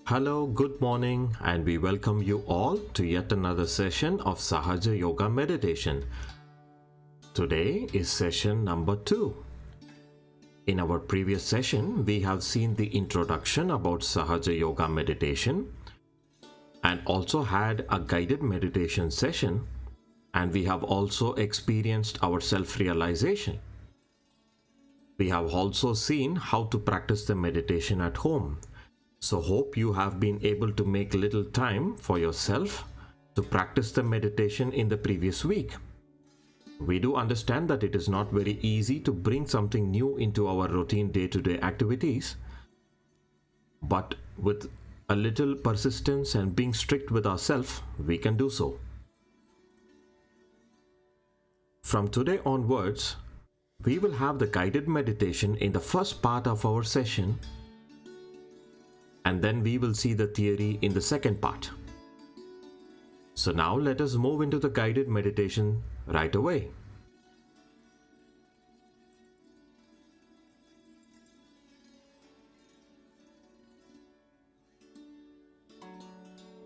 Hello, good morning, and we welcome you all to yet another session of Sahaja Yoga Meditation. Today is session number 2. In our previous session, we have seen the introduction about Sahaja Yoga Meditation and also had a guided meditation session, and we have also experienced our self-realization. We have also seen how to practice the meditation at home. So hope you have been able to make little time for yourself to practice the meditation in the previous week. We do understand that it is not very easy to bring something new into our routine day-to-day activities, but with a little persistence and being strict with ourselves, we can do so. From today onwards, we will have the guided meditation in the first part of our session, and then we will see the theory in the second part. So now let us move into the guided meditation right away.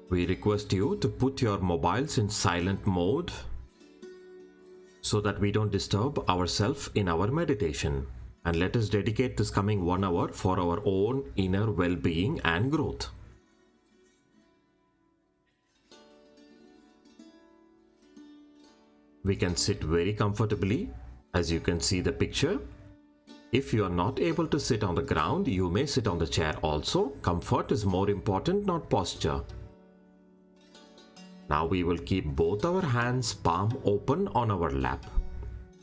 We request you to put your mobiles in silent mode so that we don't disturb ourselves in our meditation. And let us dedicate this coming 1 hour for our own inner well-being and growth. We can sit very comfortably, as you can see the picture. If you are not able to sit on the ground, you may sit on the chair also. Comfort is more important, not posture. Now we will keep both our hands palm open on our lap.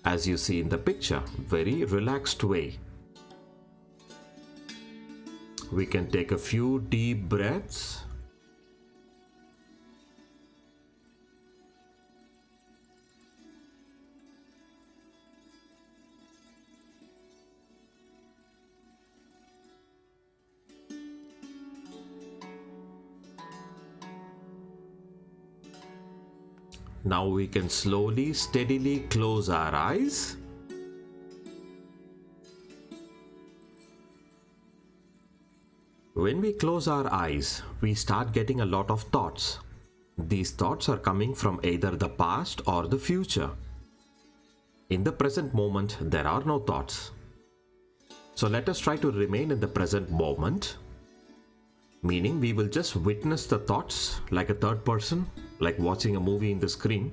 As you see in the picture, very relaxed way. We can take a few deep breaths. Now we can slowly, steadily close our eyes. When we close our eyes, we start getting a lot of thoughts. These thoughts are coming from either the past or the future. In the present moment, there are no thoughts. So let us try to remain in the present moment, meaning we will just witness the thoughts like a third person, like watching a movie in the screen,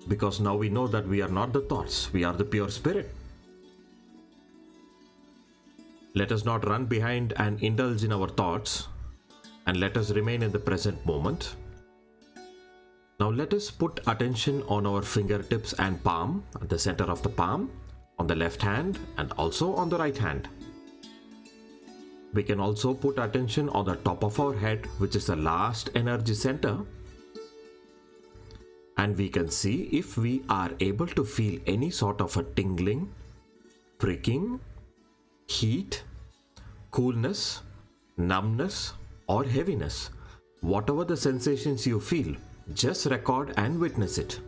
because now we know that we are not the thoughts, we are the pure spirit. Let us not run behind and indulge in our thoughts, and let us remain in the present moment. Now let us put attention on our fingertips and palm, at the center of the palm, on the left hand and also on the right hand. We can also put attention on the top of our head, which is the last energy center. And we can see if we are able to feel any sort of a tingling, pricking, heat, coolness, numbness, or heaviness. Whatever the sensations you feel, just record and witness it.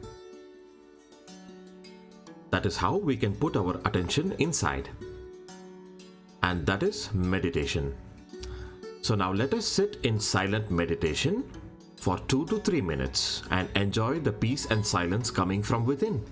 That is how we can put our attention inside. And that is meditation. So now let us sit in silent meditation for 2 to 3 minutes and enjoy the peace and silence coming from within.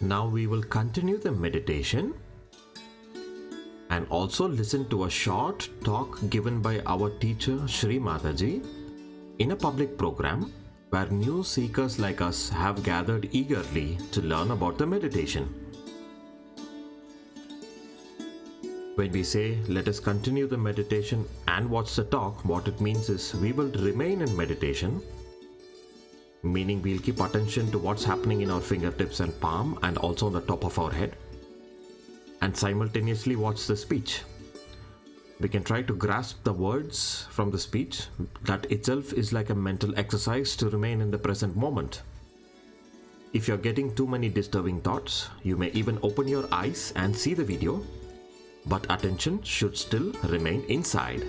Now we will continue the meditation and also listen to a short talk given by our teacher Shri Mataji in a public program where new seekers like us have gathered eagerly to learn about the meditation. When we say, let us continue the meditation and watch the talk, what it means is we will remain in meditation, meaning we'll keep attention to what's happening in our fingertips and palm and also on the top of our head, and simultaneously watch the speech. We can try to grasp the words from the speech. That itself is like a mental exercise to remain in the present moment. If you're getting too many disturbing thoughts, you may even open your eyes and see the video, but attention should still remain inside.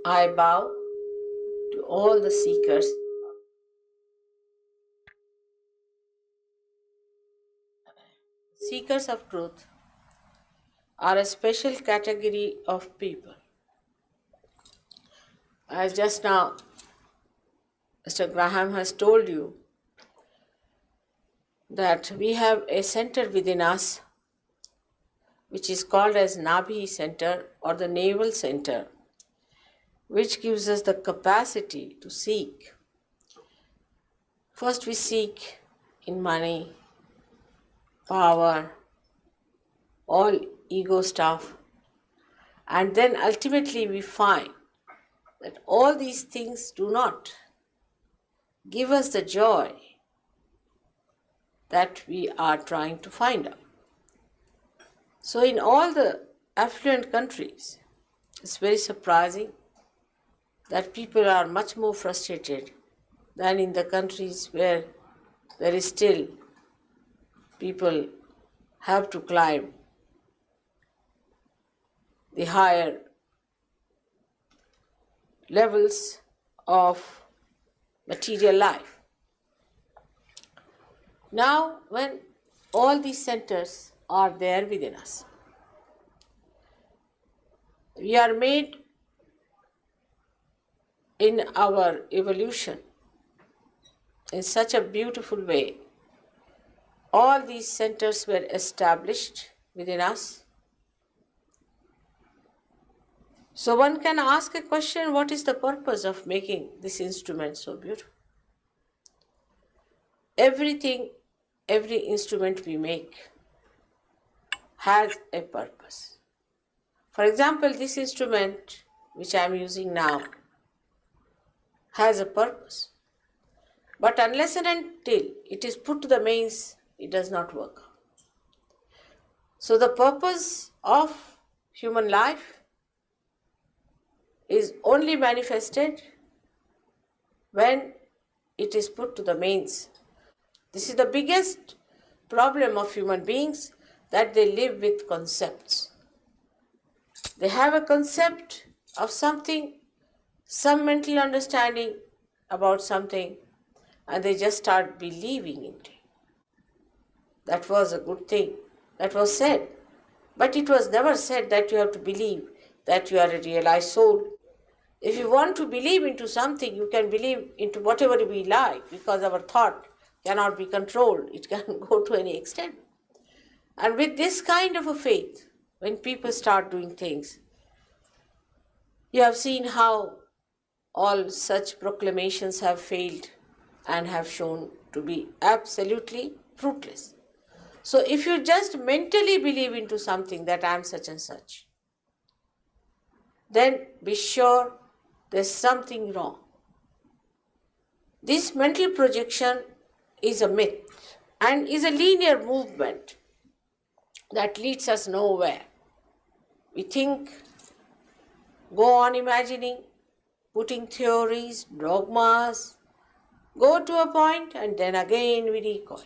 I bow to all the seekers. Seekers of truth are a special category of people. As just now Mr. Graham has told you, that we have a center within us which is called as Nabhi center or the navel center, which gives us the capacity to seek. First we seek in money, power, all ego stuff, and then ultimately we find that all these things do not give us the joy that we are trying to find out. So in all the affluent countries, it's very surprising that people are much more frustrated than in the countries where there is still people have to climb the higher levels of material life. Now, when all these centers are there within us, we are made in our evolution in such a beautiful way. All these centers were established within us. So one can ask a question, what is the purpose of making this instrument so beautiful? Every instrument we make has a purpose. For example, this instrument which I am using now has a purpose. But unless and until it is put to the mains, it does not work. So the purpose of human life is only manifested when it is put to the mains. This is the biggest problem of human beings, that they live with concepts. They have a concept of something, some mental understanding about something, and they just start believing in it. That was a good thing. That was said. But it was never said that you have to believe that you are a realized soul. If you want to believe into something, you can believe into whatever we like, because our thought cannot be controlled. It can go to any extent. And with this kind of a faith, when people start doing things, you have seen how all such proclamations have failed and have shown to be absolutely fruitless. So if you just mentally believe into something that I am such and such, then be sure there's something wrong. This mental projection is a myth and is a linear movement that leads us nowhere. We think, go on imagining, putting theories, dogmas, go to a point and then again we recoil.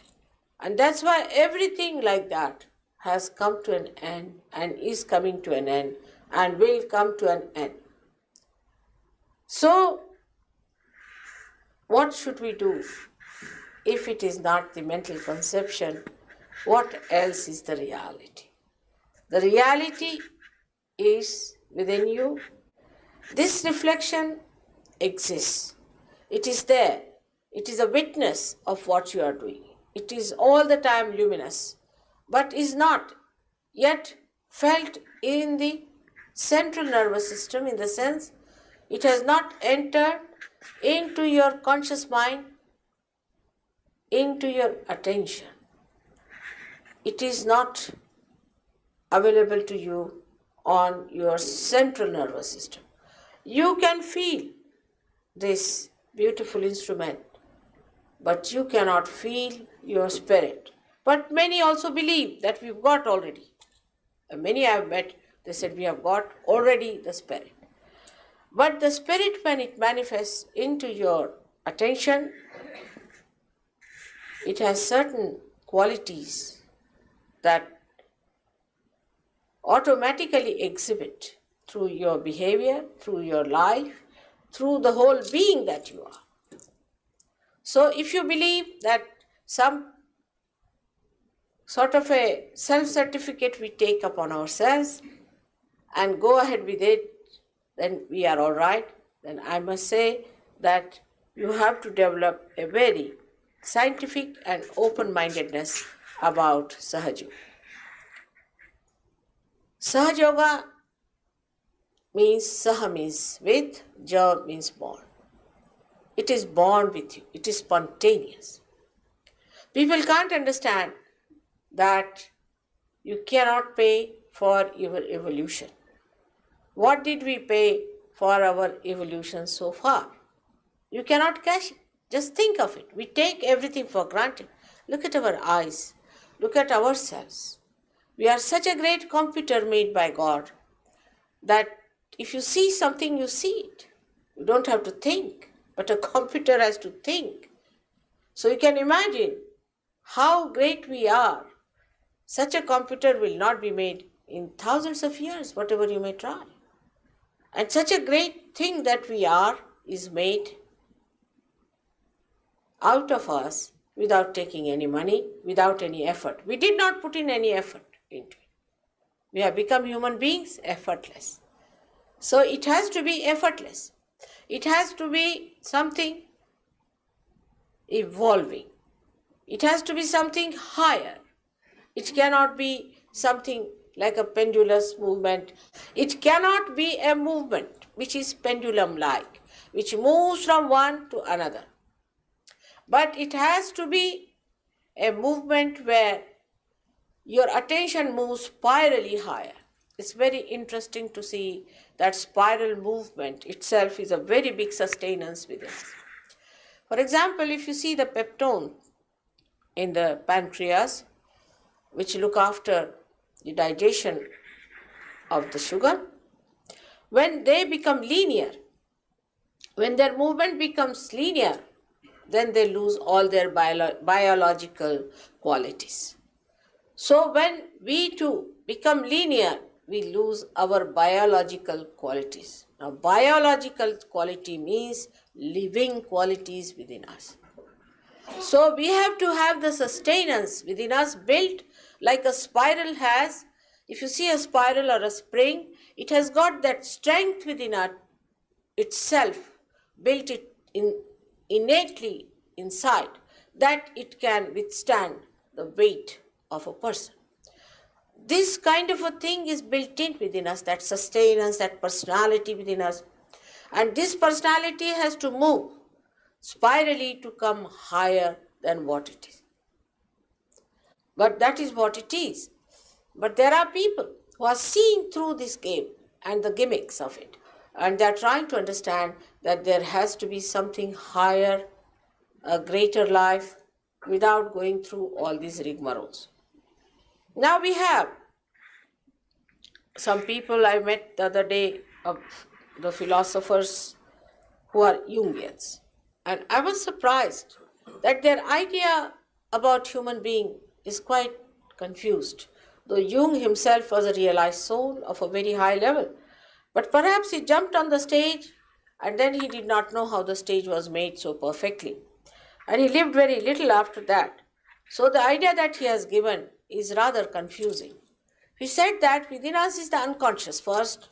And that's why everything like that has come to an end and is coming to an end and will come to an end. So, what should we do if it is not the mental conception? What else is the reality? The reality is within you. This reflection exists. It is there. It is a witness of what you are doing. It is all the time luminous, but is not yet felt in the central nervous system, in the sense it has not entered into your conscious mind, into your attention. It is not available to you on your central nervous system. You can feel this beautiful instrument, but you cannot feel your spirit. But many also believe that we've got already. Many I have met, they said we have got already the spirit. But the spirit, when it manifests into your attention, it has certain qualities that automatically exhibit through your behavior, through your life, through the whole being that you are. So if you believe that some sort of a self-certificate we take upon ourselves and go ahead with it, then we are all right, then I must say that you have to develop a very scientific and open-mindedness about Sahaja. Sahaja Yoga means Saha means with, Ja means born. It is born with you. It is spontaneous. People can't understand that you cannot pay for your evolution. What did we pay for our evolution so far? You cannot cash it. Just think of it. We take everything for granted. Look at our eyes. Look at ourselves. We are such a great computer made by God that if you see something, you see it. You don't have to think, but a computer has to think. So you can imagine how great we are. Such a computer will not be made in thousands of years, whatever you may try. And such a great thing that we are is made out of us without taking any money, without any effort. We did not put in any effort into it. We have become human beings effortless. So it has to be effortless. It has to be something evolving. It has to be something higher. It cannot be something like a pendulous movement. It cannot be a movement which is pendulum-like, which moves from one to another. But it has to be a movement where your attention moves spirally higher. It's very interesting to see that spiral movement itself is a very big sustenance within us. For example, if you see the peptones in the pancreas, which look after the digestion of the sugar, when they become linear, when their movement becomes linear, then they lose all their biological qualities. So when we too become linear, we lose our biological qualities. Now, biological quality means living qualities within us. So we have to have the sustenance within us built like a spiral has. If you see a spiral or a spring, it has got that strength within itself, built it innately inside, that it can withstand the weight of a person. This kind of a thing is built in within us, that sustenance, that personality within us. And this personality has to move spirally to come higher than what it is. But that is what it is. But there are people who are seeing through this game and the gimmicks of it. And they are trying to understand that there has to be something higher, a greater life, without going through all these rigmaroles. Now we have some people I met the other day, of the philosophers who are Jungians. And I was surprised that their idea about human being is quite confused. Though Jung himself was a realized soul of a very high level. But perhaps he jumped on the stage and then he did not know how the stage was made so perfectly. And he lived very little after that. So the idea that he has given is rather confusing. He said that within us is the unconscious first,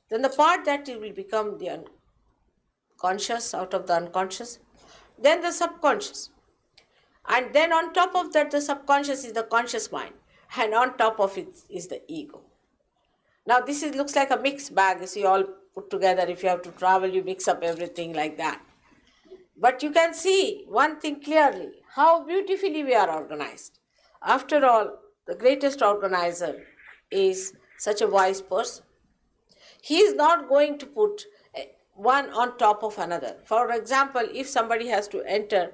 then the part that will become the unconscious out of the unconscious, then the subconscious. And then on top of that, the subconscious is the conscious mind, and on top of it is the ego. Now this looks like a mixed bag. You see, all put together. If you have to travel, you mix up everything like that. But you can see one thing clearly, how beautifully we are organized. After all, the greatest organizer is such a wise person. He is not going to put one on top of another. For example, if somebody has to enter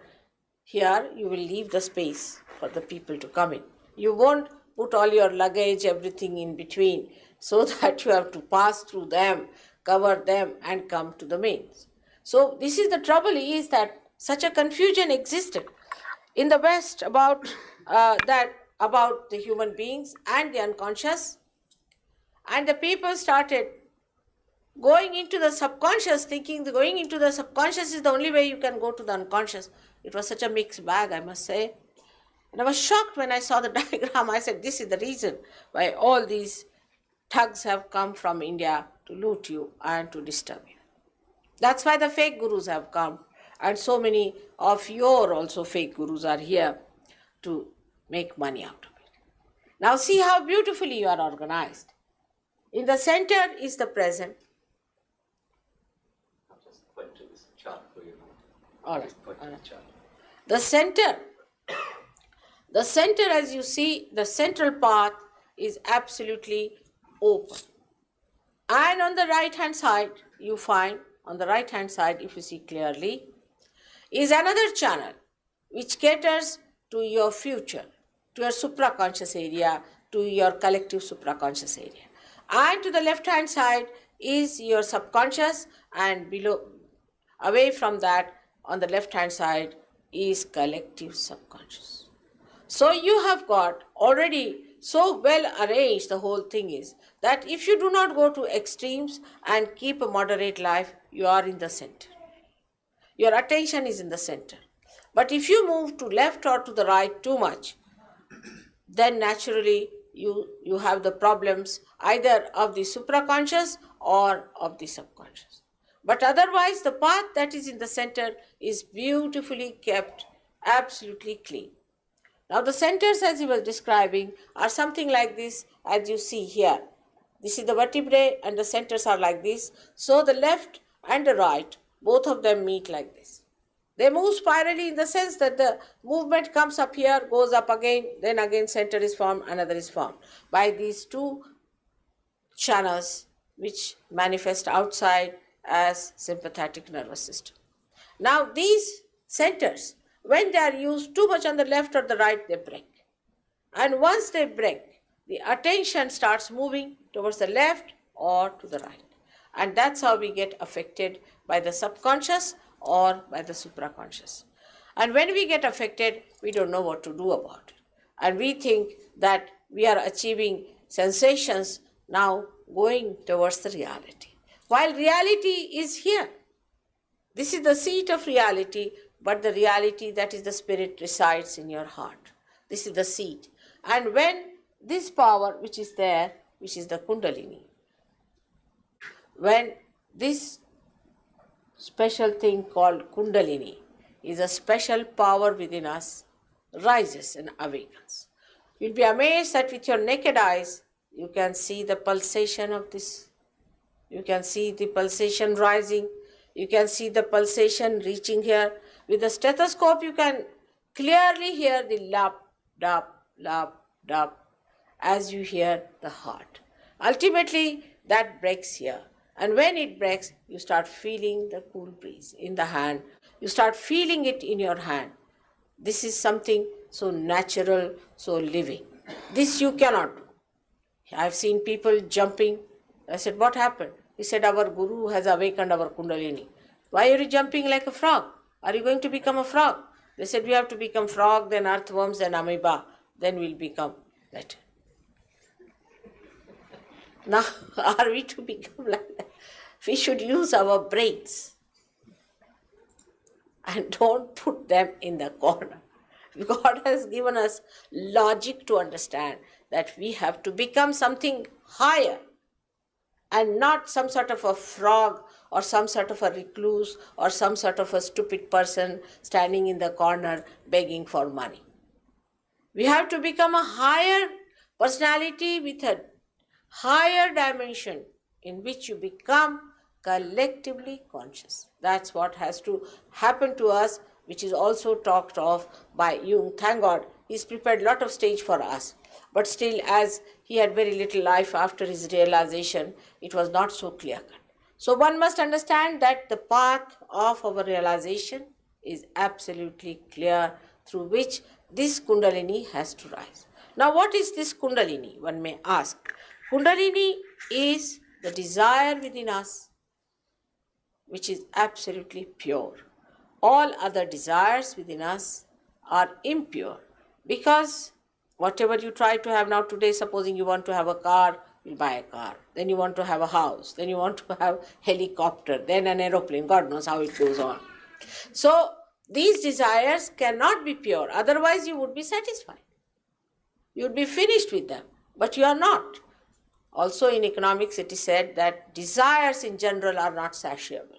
here, you will leave the space for the people to come in. You won't put all your luggage, everything in between, so that you have to pass through them, cover them, and come to the mains. So this is the trouble, is that such a confusion existed in the West about about the human beings and the unconscious, and the people started going into the subconscious, thinking that going into the subconscious is the only way you can go to the unconscious. It was such a mixed bag, I must say. And I was shocked when I saw the diagram. I said, this is the reason why all these thugs have come from India to loot you and to disturb you. That's why the fake gurus have come. And so many of your also fake gurus are here to make money out of it. Now see how beautifully you are organized. In the center is the present. I'll just point to this chart for you. All right. Point to the chart. The center, as you see, the central path is absolutely open. And on the right hand side, you find, on the right hand side, if you see clearly, is another channel which caters to your future, to your supraconscious area, to your collective supraconscious area. And to the left hand side is your subconscious, and below, away from that, on the left hand side is collective subconscious. So you have got already so well arranged, the whole thing is, that if you do not go to extremes and keep a moderate life, you are in the center. Your attention is in the center. But if you move to left or to the right too much, then naturally you have the problems either of the supraconscious or of the subconscious. But otherwise, the path that is in the center is beautifully kept, absolutely clean. Now the centers, as he was describing, are something like this, as you see here. This is the vertebrae and the centers are like this. So the left and the right, both of them meet like this. They move spirally in the sense that the movement comes up here, goes up again, then again center is formed, another is formed by these two channels which manifest outside as sympathetic nervous system. Now these centers, when they are used too much on the left or the right, they break. And once they break, the attention starts moving towards the left or to the right. And that's how we get affected by the subconscious or by the supraconscious. And when we get affected, we don't know what to do about it. And we think that we are achieving sensations now going towards the reality. While reality is here. This is the seat of reality, but the reality, that is the spirit, resides in your heart. This is the seat. And when this power which is there, which is the Kundalini, when this special thing called Kundalini is a special power within us, rises and awakens, you'll be amazed that with your naked eyes, you can see the pulsation of this. You can see the pulsation rising. You can see the pulsation reaching here. With the stethoscope, you can clearly hear the lap, dap, lap, dap, as you hear the heart. Ultimately, that breaks here. And when it breaks, you start feeling the cool breeze in the hand. You start feeling it in your hand. This is something so natural, so living. This you cannot do. I've seen people jumping. I said, what happened? He said, our guru has awakened our Kundalini. Why are you jumping like a frog? Are you going to become a frog? They said, we have to become frog, then earthworms, then amoeba. Then we'll become better. Now, are we to become like that? We should use our brains and don't put them in the corner. God has given us logic to understand that we have to become something higher and not some sort of a frog or some sort of a recluse or some sort of a stupid person standing in the corner begging for money. We have to become a higher personality with a higher dimension in which you become collectively conscious. That's what has to happen to us, which is also talked of by Jung. Thank God, he's prepared a lot of stage for us. But still, as he had very little life after his realization, it was not so clear cut. So one must understand that the path of our realization is absolutely clear, through which this Kundalini has to rise. Now, what is this Kundalini? One may ask. Kundalini is the desire within us which is absolutely pure. All other desires within us are impure, because whatever you try to have now today, supposing you want to have a car, you buy a car. Then you want to have a house. Then you want to have helicopter. Then an aeroplane. God knows how it goes on. So these desires cannot be pure. Otherwise you would be satisfied. You would be finished with them. But you are not. Also in economics it is said that desires in general are not satiable.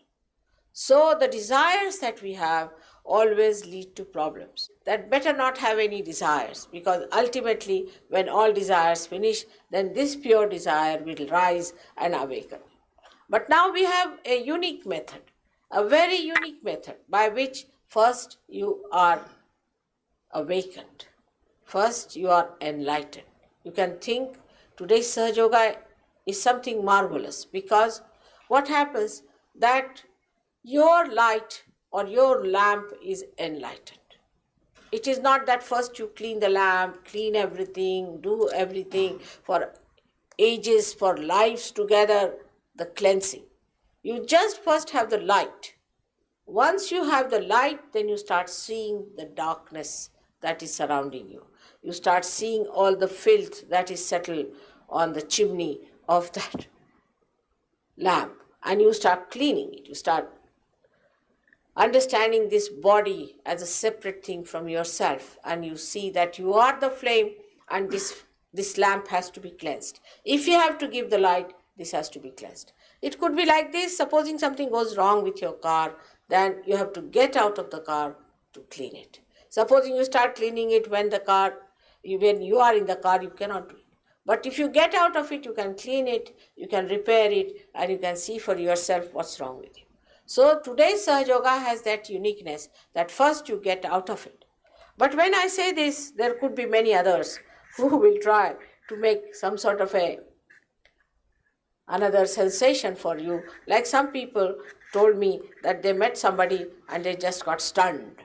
So the desires that we have always lead to problems. That better not have any desires, because ultimately when all desires finish, then this pure desire will rise and awaken. But now we have a unique method, a very unique method by which first you are awakened. First you are enlightened. You can think today's Sahaja Yoga is something marvelous, because what happens that your light or your lamp is enlightened. It is not that first you clean the lamp, clean everything, do everything for ages, for lives together, the cleansing. You just first have the light. Once you have the light, then you start seeing the darkness that is surrounding you. You start seeing all the filth that is settled on the chimney of that lamp, and you start cleaning it. You start understanding this body as a separate thing from yourself, and you see that you are the flame, and this lamp has to be cleansed. If you have to give the light, this has to be cleansed. It could be like this: supposing something goes wrong with your car, then you have to get out of the car to clean it. Supposing you start cleaning it when you are in the car, you cannot do it. But if you get out of it, you can clean it, you can repair it, and you can see for yourself what's wrong with you. So today's Sahaja Yoga has that uniqueness that first you get out of it. But when I say this, there could be many others who will try to make some sort of another sensation for you. Like some people told me that they met somebody and they just got stunned.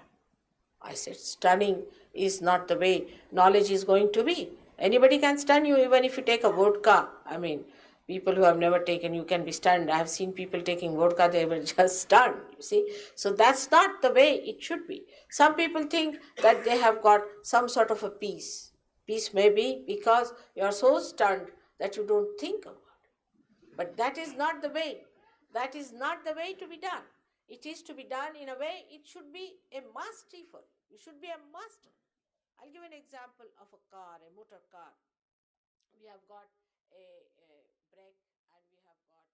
I said, stunning is not the way knowledge is going to be. Anybody can stun you, even if you take a vodka. I mean, people who have never taken, you can be stunned. I have seen people taking vodka, they were just stunned, you see. So that's not the way it should be. Some people think that they have got some sort of a peace. Peace may be because you are so stunned that you don't think about it. But that is not the way. That is not the way to be done. It is to be done in a way, it should be a mastery for you. You should be a master. I'll give an example of a car, a motor car. We have got a brake, and we have got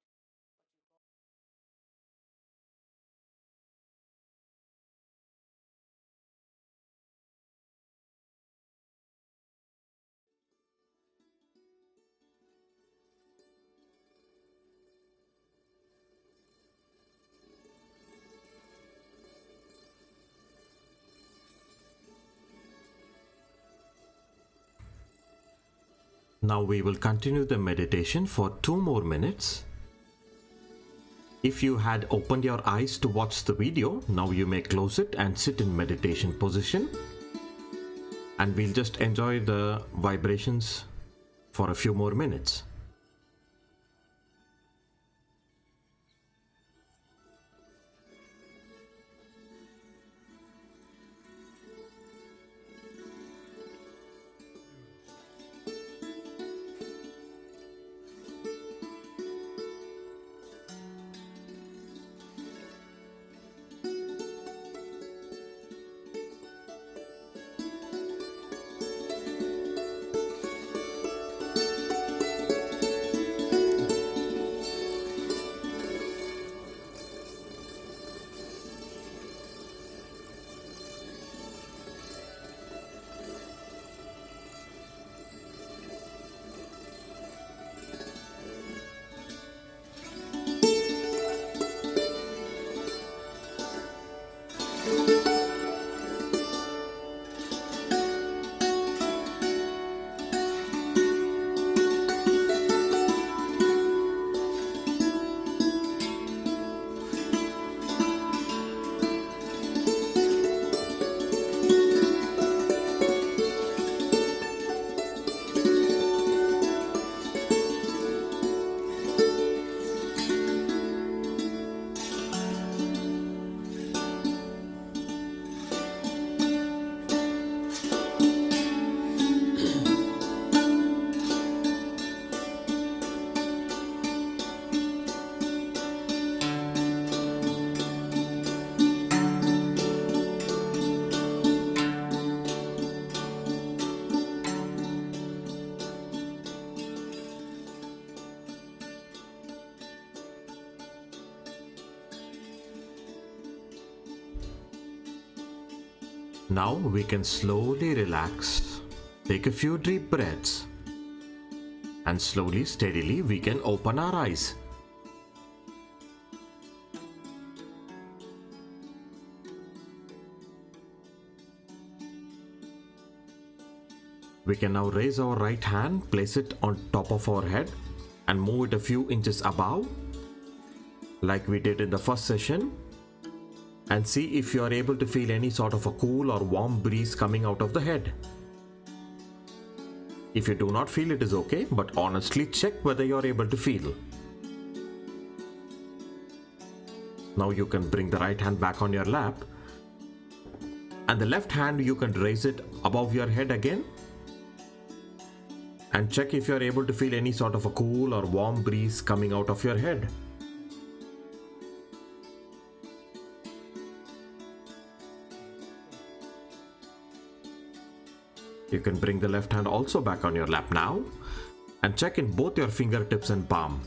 Now we will continue the meditation for 2 more minutes. If you had opened your eyes to watch the video, now you may close it and sit in meditation position. And we'll just enjoy the vibrations for a few more minutes. Now we can slowly relax, take a few deep breaths, and slowly, steadily we can open our eyes. We can now raise our right hand, place it on top of our head and move it a few inches above, like we did in the first session, and see if you are able to feel any sort of a cool or warm breeze coming out of the head. If you do not feel, it is okay, but honestly check whether you are able to feel. Now you can bring the right hand back on your lap, and the left hand you can raise it above your head again, and check if you are able to feel any sort of a cool or warm breeze coming out of your head. You can bring the left hand also back on your lap now and check in both your fingertips and palm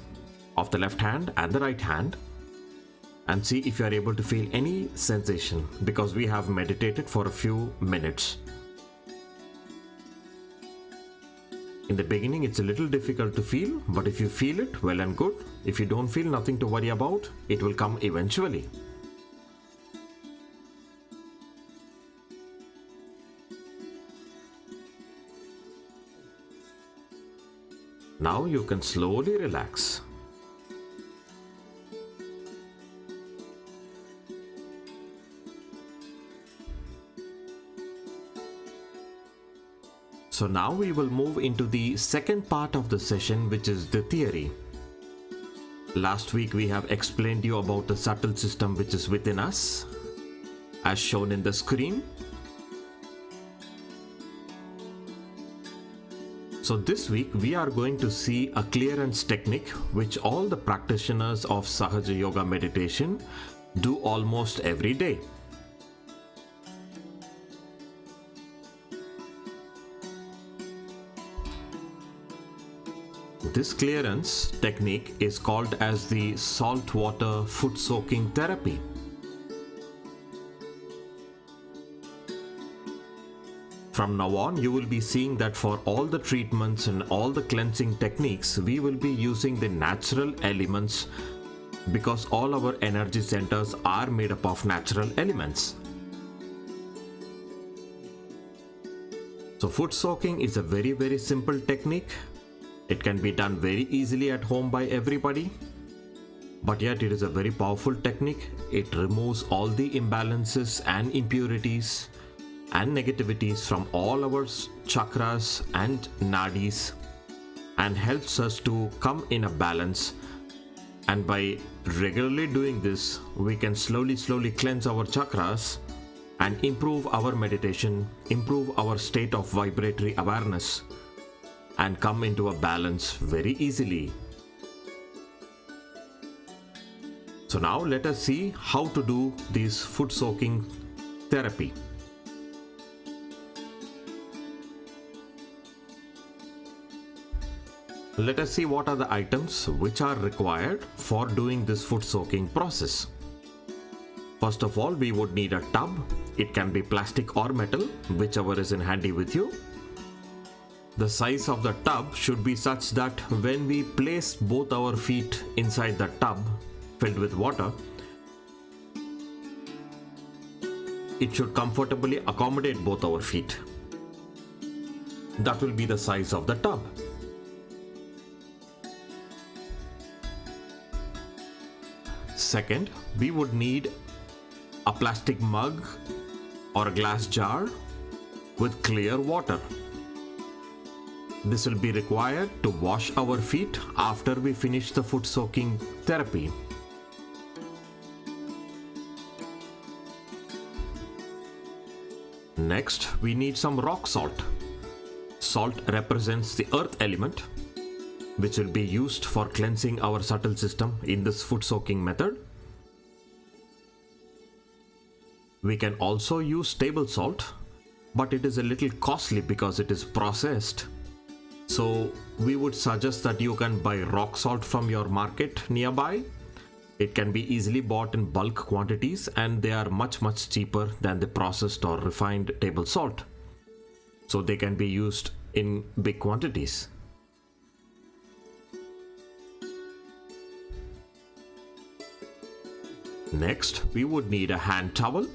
of the left hand and the right hand and see if you are able to feel any sensation, because we have meditated for a few minutes. In the beginning it's a little difficult to feel, but if you feel it, well and good. If you don't feel, nothing to worry about, it will come eventually. Now you can slowly relax. So now we will move into the second part of the session, which is the theory. Last week we have explained you about the subtle system which is within us, as shown in the screen. So this week we are going to see a clearance technique which all the practitioners of Sahaja Yoga meditation do almost every day. This clearance technique is called as the saltwater foot soaking therapy. From now on, you will be seeing that for all the treatments and all the cleansing techniques, we will be using the natural elements, because all our energy centers are made up of natural elements. So foot soaking is a very simple technique. It can be done very easily at home by everybody, but yet it is a very powerful technique. It removes all the imbalances and impurities and negativities from all our chakras and nadis and helps us to come in a balance. And by regularly doing this, we can slowly cleanse our chakras and improve our meditation, improve our state of vibratory awareness, and come into a balance very easily. So now let us see how to do this foot soaking therapy. Let us see what are the items which are required for doing this foot soaking process. First of all, we would need a tub. It can be plastic or metal, whichever is in handy with you. The size of the tub should be such that when we place both our feet inside the tub filled with water, it should comfortably accommodate both our feet. That will be the size of the tub. Second, we would need a plastic mug or a glass jar with clear water. This will be required to wash our feet after we finish the foot soaking therapy. Next, we need some rock salt. Salt represents the earth element, which will be used for cleansing our subtle system in this foot soaking method. We can also use table salt, but it is a little costly because it is processed. So we would suggest that you can buy rock salt from your market nearby. It can be easily bought in bulk quantities and they are much cheaper than the processed or refined table salt. So they can be used in big quantities. Next, we would need a hand towel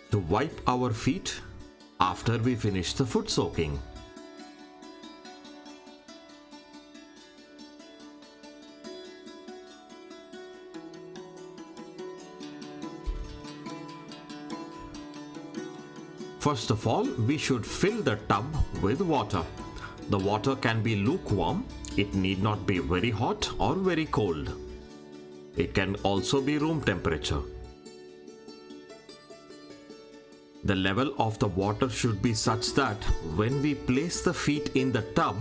to wipe our feet after we finish the foot soaking. First of all, we should fill the tub with water. The water can be lukewarm. It need not be very hot or very cold. It can also be room temperature. The level of the water should be such that when we place the feet in the tub,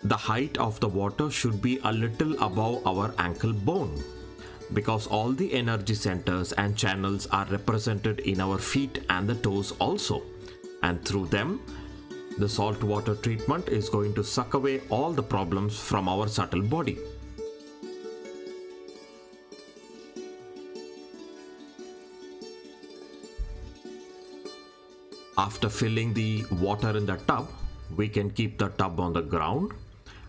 the height of the water should be a little above our ankle bone, because all the energy centers and channels are represented in our feet and the toes also, and through them the salt water treatment is going to suck away all the problems from our subtle body. After filling the water in the tub, we can keep the tub on the ground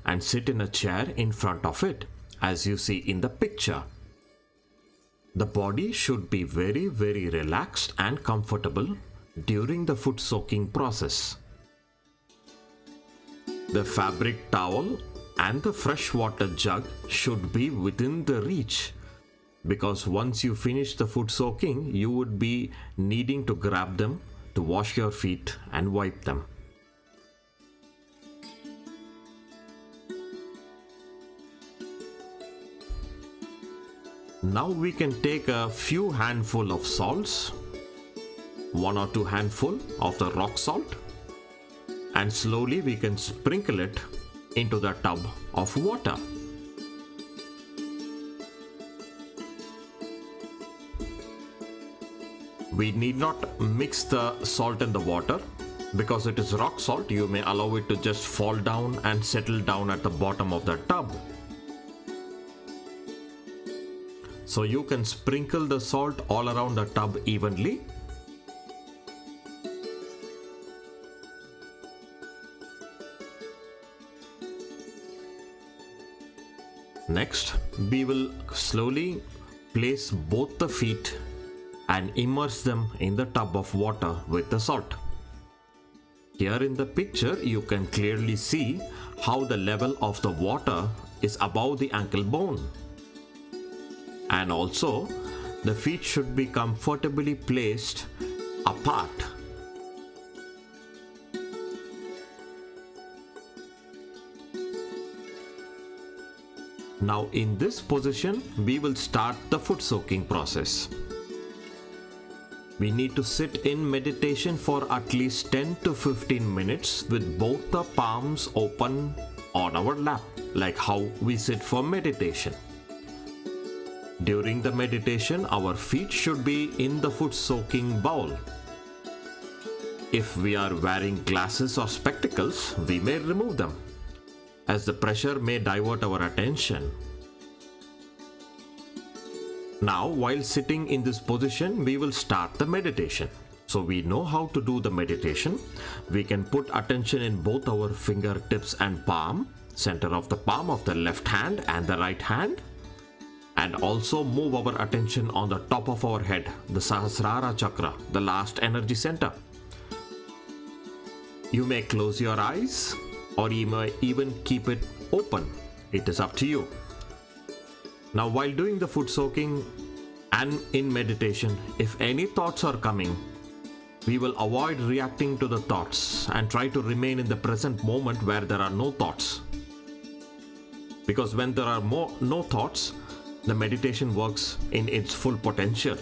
and sit in a chair in front of it, as you see in the picture. The body should be very relaxed and comfortable during the foot soaking process. The fabric towel and the fresh water jug should be within the reach, because once you finish the foot soaking, you would be needing to grab them to wash your feet and wipe them. Now we can take a few handful of salts, 1 or 2 handful of the rock salt, and slowly we can sprinkle it into the tub of water. We need not mix the salt in the water. Because it is rock salt, you may allow it to just fall down and settle down at the bottom of the tub. So you can sprinkle the salt all around the tub evenly. Next, we will slowly place both the feet and immerse them in the tub of water with the salt. Here in the picture, you can clearly see how the level of the water is above the ankle bone. And also, the feet should be comfortably placed apart. Now in this position, we will start the foot soaking process. We need to sit in meditation for at least 10 to 15 minutes with both the palms open on our lap, like how we sit for meditation. During the meditation, our feet should be in the foot soaking bowl. If we are wearing glasses or spectacles, we may remove them, as the pressure may divert our attention. Now, while sitting in this position, we will start the meditation. So we know how to do the meditation. We can put attention in both our fingertips and palm, center of the palm of the left hand and the right hand, and also move our attention on the top of our head, the Sahasrara chakra, the last energy center. You may close your eyes or you may even keep it open. It is up to you. Now, while doing the foot soaking and in meditation, if any thoughts are coming, we will avoid reacting to the thoughts and try to remain in the present moment where there are no thoughts. Because when there are no thoughts, the meditation works in its full potential.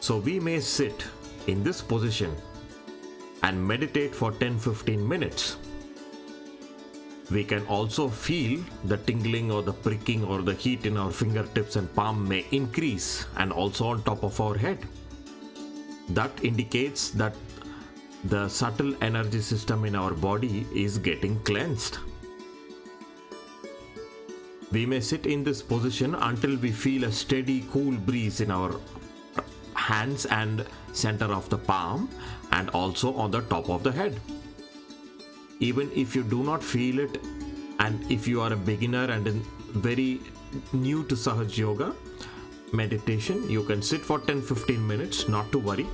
So we may sit in this position and meditate for 10-15 minutes. We can also feel the tingling or the pricking or the heat in our fingertips and palm may increase, and also on top of our head. That indicates that the subtle energy system in our body is getting cleansed. We may sit in this position until we feel a steady, cool breeze in our hands and center of the palm, and also on the top of the head. Even if you do not feel it, and if you are a beginner and very new to Sahaja Yoga meditation, you can sit for 10-15 minutes, not to worry.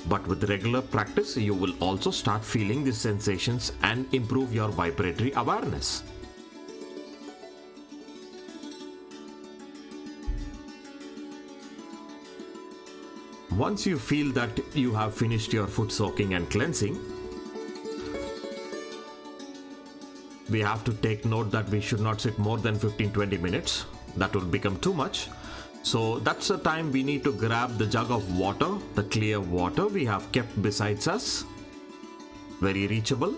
But with regular practice, you will also start feeling these sensations and improve your vibratory awareness. Once you feel that you have finished your foot soaking and cleansing, we have to take note that we should not sit more than 15-20 minutes. That will become too much. So that's the time we need to grab the jug of water, the clear water we have kept besides us. Very reachable.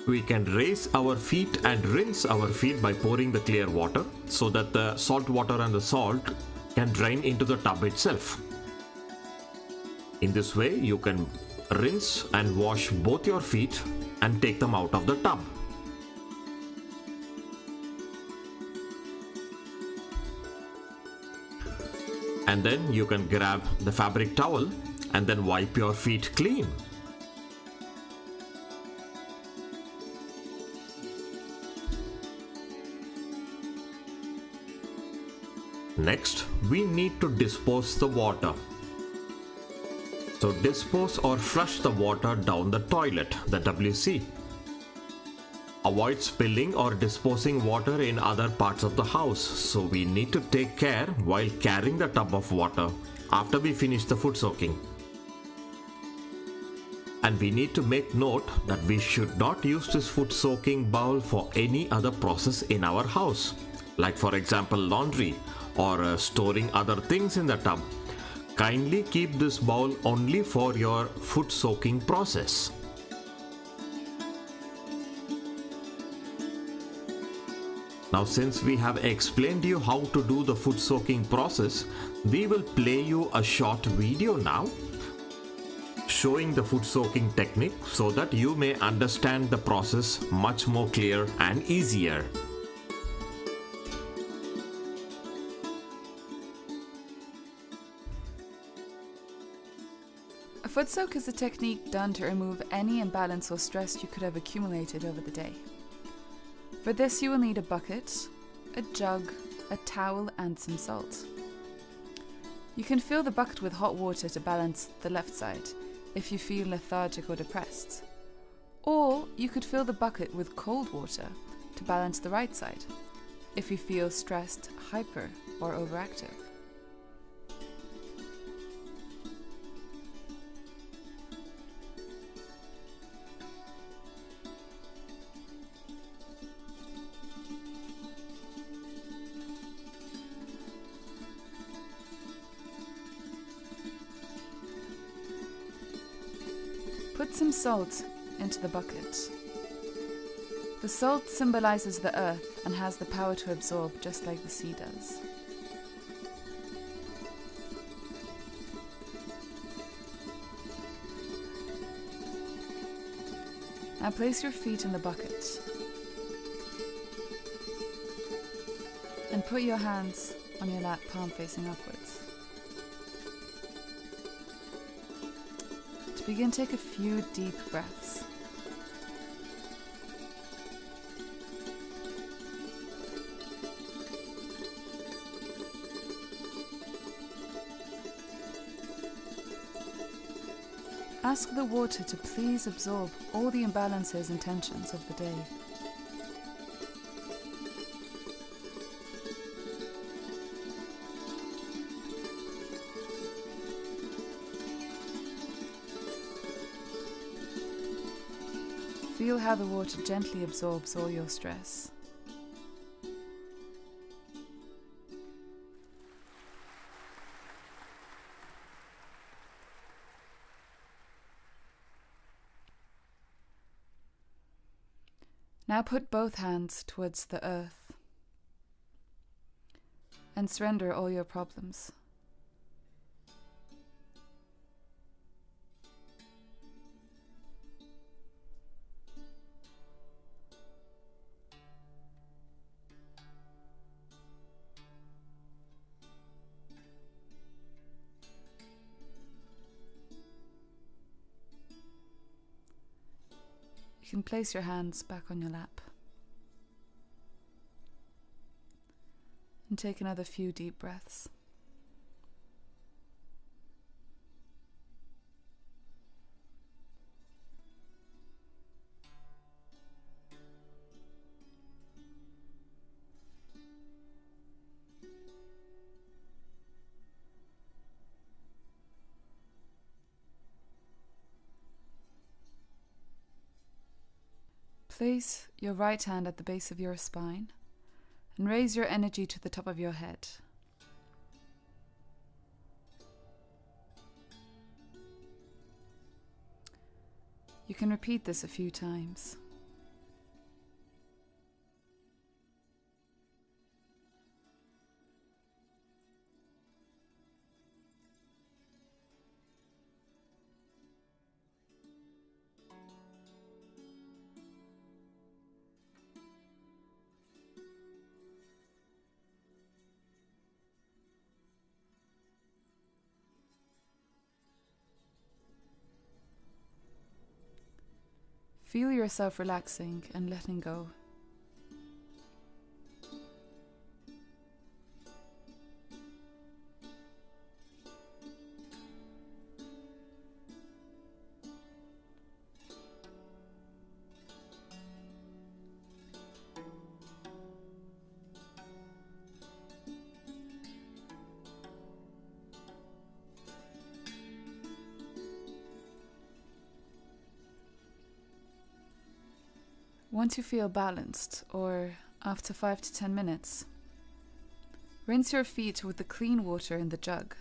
We can raise our feet and rinse our feet by pouring the clear water so that the salt water and the salt can drain into the tub itself. In this way, you can rinse and wash both your feet and take them out of the tub. And then you can grab the fabric towel and then wipe your feet clean. Next, we need to dispose the water. So dispose or flush the water down the toilet, the WC. Avoid spilling or disposing water in other parts of the house, so we need to take care while carrying the tub of water after we finish the foot soaking. And we need to make note that we should not use this foot soaking bowl for any other process in our house, like for example laundry or storing other things in the tub. Kindly keep this bowl only for your foot soaking process. Now, since we have explained you how to do the foot soaking process, we will play you a short video now showing the foot soaking technique so that you may understand the process much more clear and easier. A foot soak is a technique done to remove any imbalance or stress you could have accumulated over the day. For this you will need a bucket, a jug, a towel and some salt. You can fill the bucket with hot water to balance the left side if you feel lethargic or depressed. Or you could fill the bucket with cold water to balance the right side if you feel stressed, hyper or overactive. Put some salt into the bucket. The salt symbolizes the earth and has the power to absorb just like the sea does. Now place your feet in the bucket and put your hands on your lap, palm facing upwards. To begin, take a few deep breaths. Ask the water to please absorb all the imbalances and tensions of the day. Feel how the water gently absorbs all your stress. Now put both hands towards the earth and surrender all your problems. can place your hands back on your lap. And take another few deep breaths. Place your right hand at the base of your spine and raise your energy to the top of your head. You can repeat this a few times. Feel yourself relaxing and letting go. Once you feel balanced, or after 5 to 10 minutes, rinse your feet with the clean water in the jug.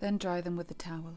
Then dry them with a towel.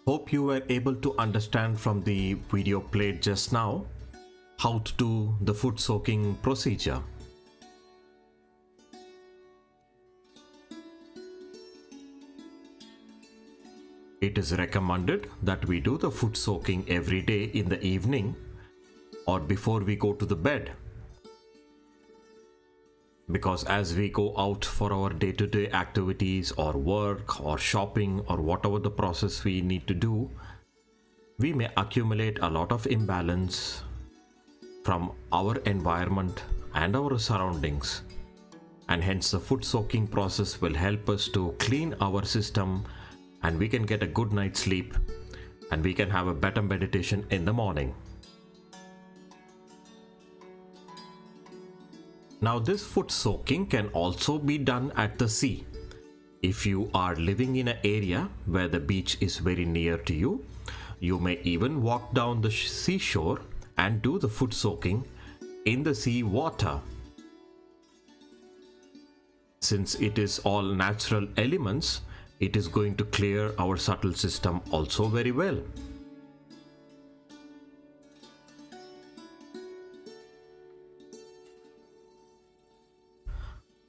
Hope you were able to understand from the video played just now how to do the foot soaking procedure. It is recommended that we do the foot soaking every day in the evening or before we go to the bed. Because as we go out for our day-to-day activities or work or shopping or whatever the process we need to do, we may accumulate a lot of imbalance from our environment and our surroundings. And hence the foot soaking process will help us to clean our system, and we can get a good night's sleep, and we can have a better meditation in the morning. Now this foot soaking can also be done at the sea. If you are living in an area where the beach is very near to you, you may even walk down the seashore and do the foot soaking in the sea water. Since it is all natural elements, it is going to clear our subtle system also very well.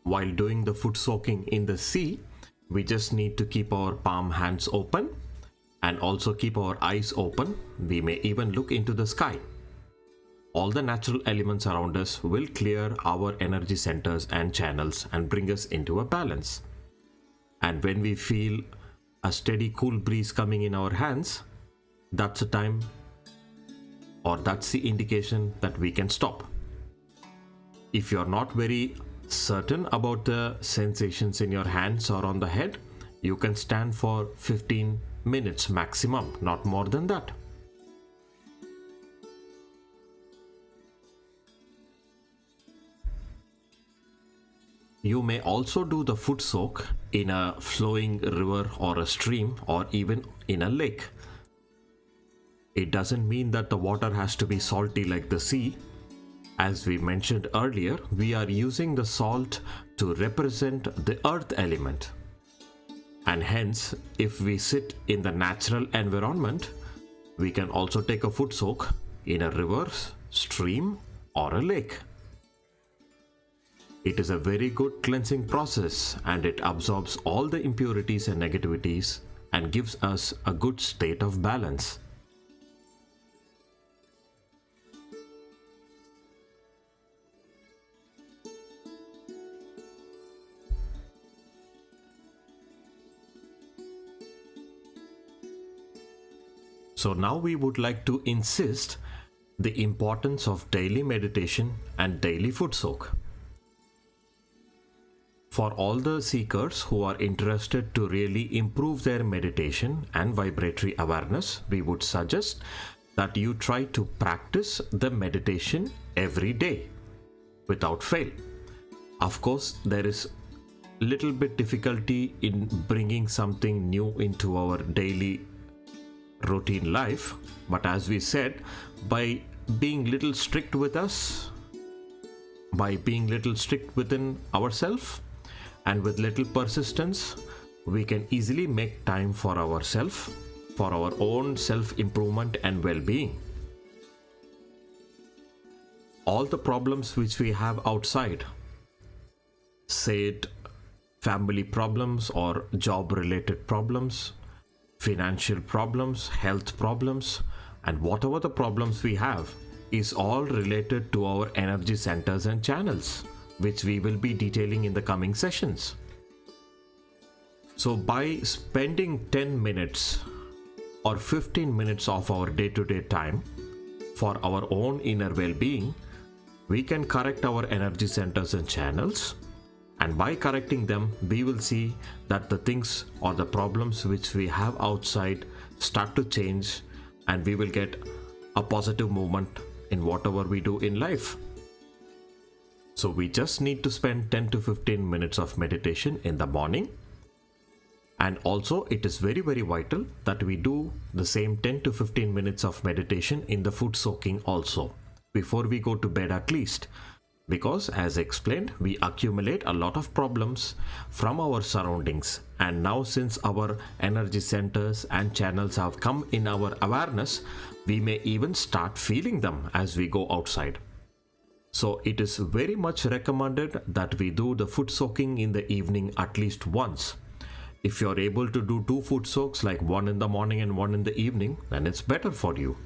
While doing the foot soaking in the sea, we just need to keep our palm hands open and also keep our eyes open. We may even look into the sky. All the natural elements around us will clear our energy centers and channels and bring us into a balance. And when we feel a steady cool breeze coming in our hands, that's the time, or that's the indication that we can stop. If you're not very certain about the sensations in your hands or on the head, you can stand for 15 minutes maximum, not more than that. You may also do the foot soak in a flowing river or a stream or even in a lake. It doesn't mean that the water has to be salty like the sea. As we mentioned earlier, we are using the salt to represent the earth element. And hence, if we sit in the natural environment, we can also take a foot soak in a river, stream, or a lake. It is a very good cleansing process, and it absorbs all the impurities and negativities and gives us a good state of balance. So now we would like to insist the importance of daily meditation and daily foot soak. For all the seekers who are interested to really improve their meditation and vibratory awareness, we would suggest that you try to practice the meditation every day without fail. Of course, there is little bit difficulty in bringing something new into our daily routine life, but as we said, by being little strict with us, by being little strict within ourselves, and with little persistence, we can easily make time for ourselves, for our own self-improvement and well-being. All the problems which we have outside, say it family problems or job-related problems, financial problems, health problems, and whatever the problems we have, is all related to our energy centers and channels, which we will be detailing in the coming sessions. So by spending 10 minutes or 15 minutes of our day-to-day time for our own inner well-being, we can correct our energy centers and channels, and by correcting them, we will see that the things or the problems which we have outside start to change, and we will get a positive movement in whatever we do in life. So we just need to spend 10 to 15 minutes of meditation in the morning. And also it is very, very vital that we do the same 10 to 15 minutes of meditation in the foot soaking also, before we go to bed at least. Because as explained, we accumulate a lot of problems from our surroundings. And now since our energy centers and channels have come in our awareness, we may even start feeling them as we go outside. So it is very much recommended that we do the foot soaking in the evening at least once. If you're able to do 2 foot soaks, like one in the morning and one in the evening, then it's better for you.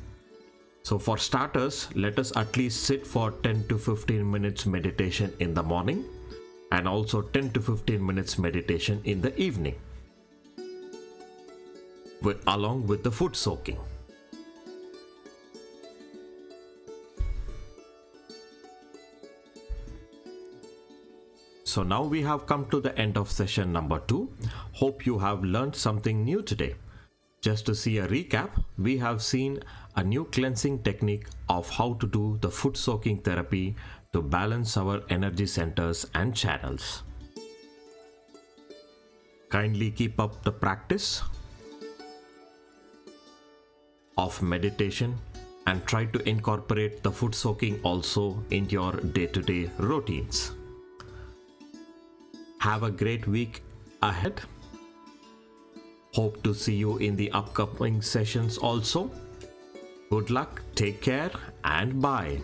So for starters, let us at least sit for 10 to 15 minutes meditation in the morning, and also 10 to 15 minutes meditation in the evening, along with the foot soaking. So now we have come to the end of session number 2. Hope you have learned something new today. Just to see a recap, we have seen a new cleansing technique of how to do the foot soaking therapy to balance our energy centers and channels. Kindly keep up the practice of meditation and try to incorporate the foot soaking also into your day-to-day routines. Have a great week ahead. Hope to see you in the upcoming sessions also. Good luck, take care, and bye.